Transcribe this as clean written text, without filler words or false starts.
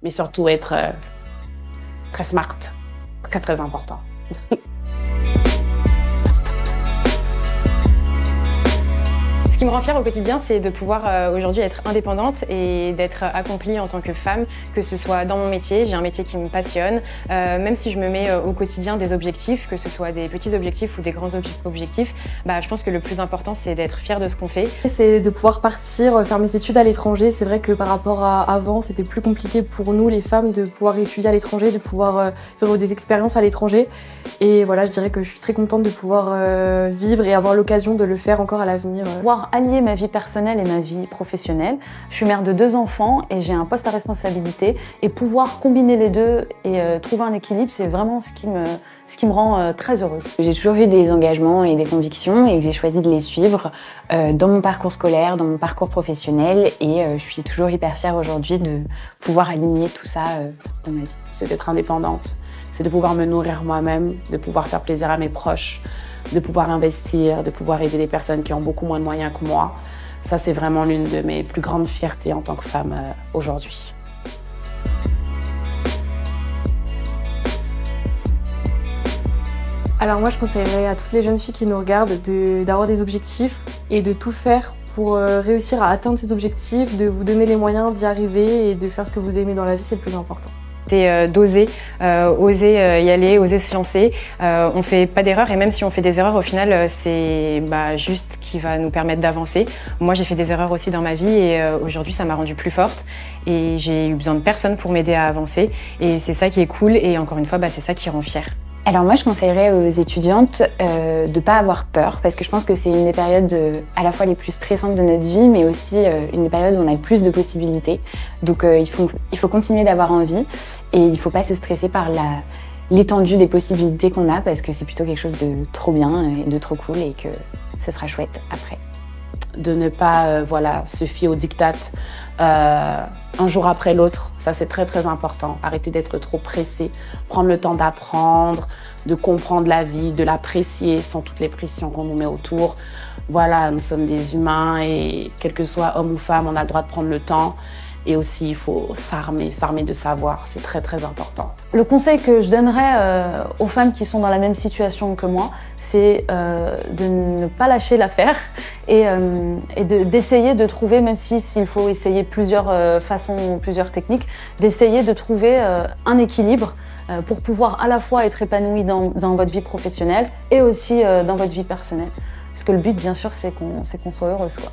mais surtout être très smart, très très important. Ce qui me rend fière au quotidien, c'est de pouvoir aujourd'hui être indépendante et d'être accomplie en tant que femme, que ce soit dans mon métier, j'ai un métier qui me passionne, même si je me mets au quotidien des objectifs, que ce soit des petits objectifs ou des grands objectifs, je pense que le plus important c'est d'être fière de ce qu'on fait. C'est de pouvoir partir, faire mes études à l'étranger. C'est vrai que par rapport à avant, c'était plus compliqué pour nous les femmes de pouvoir étudier à l'étranger, de pouvoir faire des expériences à l'étranger. Et voilà, je dirais que je suis très contente de pouvoir vivre et avoir l'occasion de le faire encore à l'avenir. Pouvoir allier ma vie personnelle et ma vie professionnelle. Je suis mère de 2 enfants et j'ai un poste à responsabilité, et pouvoir combiner les deux et trouver un équilibre, c'est vraiment ce qui me rend très heureuse. J'ai toujours eu des engagements et des convictions et que j'ai choisi de les suivre dans mon parcours scolaire, dans mon parcours professionnel, et je suis toujours hyper fière aujourd'hui de pouvoir aligner tout ça dans ma vie. C'est d'être indépendante, c'est de pouvoir me nourrir moi-même, de pouvoir faire plaisir à mes proches, de pouvoir investir, de pouvoir aider les personnes qui ont beaucoup moins de moyens que moi. Ça, c'est vraiment l'une de mes plus grandes fiertés en tant que femme aujourd'hui. Alors moi, je conseillerais à toutes les jeunes filles qui nous regardent d'avoir des objectifs et de tout faire pour réussir à atteindre ces objectifs, de vous donner les moyens d'y arriver et de faire ce que vous aimez dans la vie, c'est le plus important. C'est d'oser, oser y aller, oser se lancer. On fait pas d'erreurs, et même si on fait des erreurs, au final, c'est juste ce qui va nous permettre d'avancer. Moi, j'ai fait des erreurs aussi dans ma vie, et aujourd'hui, ça m'a rendue plus forte. Et j'ai eu besoin de personne pour m'aider à avancer. Et c'est ça qui est cool, et encore une fois, c'est ça qui rend fière. Alors moi, je conseillerais aux étudiantes de ne pas avoir peur, parce que je pense que c'est une des périodes à la fois les plus stressantes de notre vie, mais aussi une des périodes où on a le plus de possibilités. Donc il faut continuer d'avoir envie, et il ne faut pas se stresser par l'étendue des possibilités qu'on a, parce que c'est plutôt quelque chose de trop bien et de trop cool, et que ce sera chouette après. De ne pas se fier aux diktats un jour après l'autre, ça c'est très très important. Arrêter d'être trop pressé, prendre le temps d'apprendre, de comprendre la vie, de l'apprécier sans toutes les pressions qu'on nous met autour. Voilà, nous sommes des humains, et quel que soit homme ou femme, on a le droit de prendre le temps. Et aussi, il faut s'armer de savoir, c'est très très important. Le conseil que je donnerais aux femmes qui sont dans la même situation que moi, c'est de ne pas lâcher l'affaire et d'essayer de trouver, même s'il faut essayer plusieurs façons, plusieurs techniques, d'essayer de trouver un équilibre pour pouvoir à la fois être épanouie dans votre vie professionnelle et aussi dans votre vie personnelle. Parce que le but, bien sûr, c'est qu'on soit heureuse, quoi.